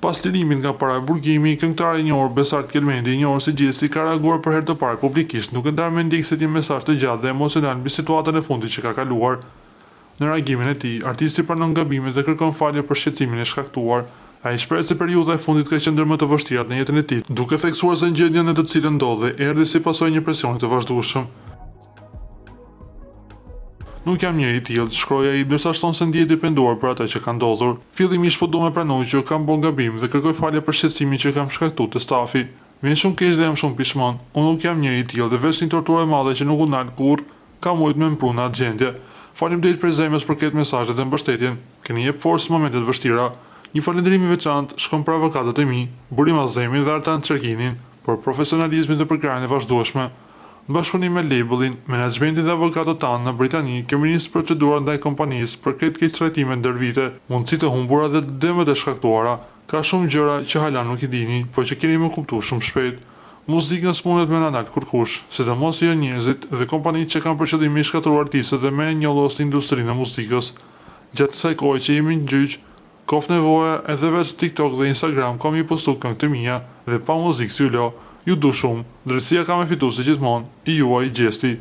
Pas lirimit nga para e burgimi, këngëtari i njohur Besart Kelmendi, i njohur si Gjesti, ka reaguar për herë të parë publikisht, duke ndarë me ndjekësit një mesazh të gjatë dhe emocional mbi situatën e fundit që ka kaluar. Në reagimin e tij, artisti pranon gabimet dhe kërkon falje për shqetësimin e shkaktuar. Ai shpreh se periudha e fundit ka qenë ndër më të vështirat në jetën e tij, duke theksuar se gjendja në të cilën ndodhej erdhi si pasojë një presioni të vazhdueshëm. Nuk jam njeri i tillë, shkroi ai ndërsa shton se ndihet i penduar për atë që ka ndodhur. Fillimisht po do me pranoj që kam bën gabim dhe kërkoj falje për shqetësimin që kam shkaktuar të stafi. Vjen shumë keq dhe jam shumë pishmon. Unë nuk jam njeri i tillë dhe veç një torturë e madhe që nuk u ndal kurrë, ka mujt me mpru në atë gjendje. Faleminderit për zemrës për këtë mesazhe dhe mbështetjen. Keni jep forcë momentet vështira. Një falënderim i veçantë shkon për avokatët e mi, Burim Azemin dhe Artan Çerkinin, për profesionalizmin dhe për krajën e vazhdueshme. Në bashkëpunim me labelin, menaxhmentin dhe avokatët tanë në Britani, kemi nisë procedura ndaj kompanisë për këtë keqtrajtime ndër vite, mundësi të humbura dhe dëmet e shkaktuara. Ka shumë gjëra që hala nuk i dini, por që keni më kuptuar shumë shpejt. Muzikën s'mundet me na dal kurkush, sidomos jo njerëzit dhe kompanitë që kanë për qëllim me shkatëruar artistët dhe me njollos industrinë e muzikës. Gjatë kësaj kohe që jemi në gjyq, kof nevoja edhe veç TikTok dhe Instagram kam i postu këngët e mia dhe pa muzikë s'ju lo. Ju du shumë, drejtësia ka me fitu si gjithmonë, i juaj Gjesti.